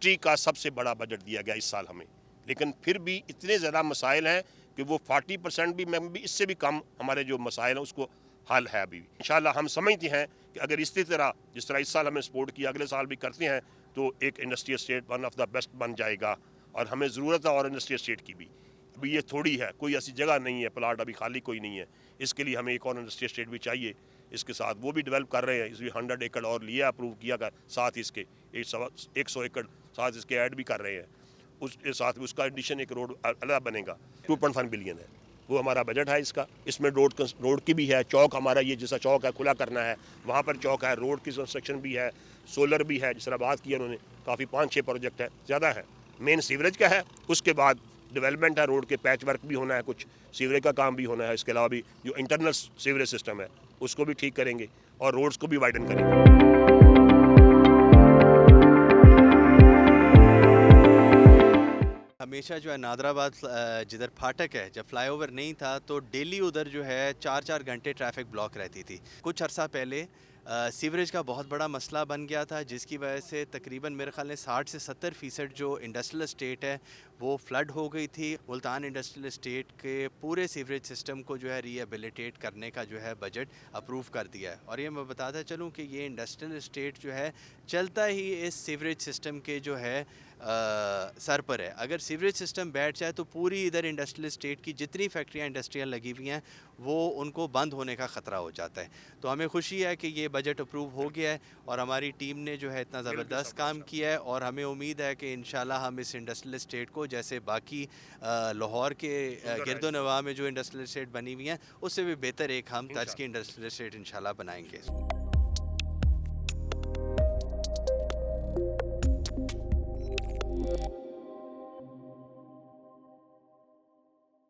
Industry का सबसे बड़ा बजट दिया गया इस साल हमें, लेकिन फिर भी इतने ज़्यादा मसाइल हैं कि वो 40% भी इससे भी कम हमारे जो मसाइल हैं उसको हल है अभी भी। इंशाल्लाह हम समझते हैं कि अगर इसी तरह जिस तरह इस साल हमें सपोर्ट किया अगले साल भी करते हैं तो एक industrial state one of the best बन जाएगा, और हमें ज़रूरत है और इंडस्ट्रियल स्टेट की भी। अभी ये थोड़ी है, कोई ऐसी जगह नहीं है, प्लाट अभी खाली कोई नहीं है, इसके लिए हमें एक और इंडस्ट्रियल स्टेट भी चाहिए। इसके साथ वो भी डेवलप कर रहे हैं, इसमें 100 एकड़ और लिया अप्रूव किया कर, साथ इसके 100 एकड़ साथ इसके ऐड भी कर रहे हैं, उसके साथ उसका एडिशन एक रोड अलग बनेगा। 2.5 बिलियन है वो हमारा बजट है इसका। इसमें रोड की भी है, चौक हमारा ये जैसा चौक है खुला करना है, वहाँ पर चौक है, रोड की कंस्ट्रक्शन भी है, सोलर भी है, जिस तरह बात की उन्होंने, काफ़ी 5-6 प्रोजेक्ट है, ज़्यादा है। मेन सीवरेज का है, उसके बाद डेवलपमेंट है, रोड के पैच वर्क भी होना है, कुछ सीवरेज का काम भी होना है, इसके अलावा भी जो इंटरनल सीवरेज सिस्टम है उसको भी ठीक करेंगे और रोड्स को भी वाइडन करेंगे। हमेशा जो है नादराबाद जिधर फाटक है, जब फ्लाईओवर नहीं था तो डेली उधर जो है 4-4 घंटे ट्रैफिक ब्लॉक रहती थी। कुछ अरसा पहले सीवरेज का बहुत बड़ा मसला बन गया था, जिसकी वजह से तकरीबन मेरे ख्याल में 60 से 70% जो इंडस्ट्रियल एस्टेट है वो फ्लड हो गई थी। मुल्तान इंडस्ट्रियल एस्टेट के पूरे सीवरेज सिस्टम को जो है रिहेबिलिटेट करने का जो है बजट अप्रूव कर दिया है। और ये मैं बताता चलूँ कि ये इंडस्ट्रियल एस्टेट जो है चलता ही इस सीवरेज सिस्टम के जो है सर पर है। अगर सीवरेज सिस्टम बैठ जाए तो पूरी इधर इंडस्ट्रियल एस्टेट की जितनी फैक्ट्रियाँ इंडस्ट्रियल लगी हुई हैं वो उनको बंद होने का ख़तरा हो जाता है। तो हमें खुशी है कि ये बजट अप्रूव हो गया है और हमारी टीम ने जो है इतना ज़बरदस्त काम किया है, और हमें उम्मीद है कि इंशाल्लाह हम इस इंडस्ट्रियल एस्टेट को जैसे बाकी लाहौर के गिरदोनवा में जो इंडस्ट्रियल एस्टेट बनी हुई हैं उससे भी बेहतर एक हम तर्ज की इंडस्ट्रियल एस्टेट इंशाल्लाह बनाएंगे।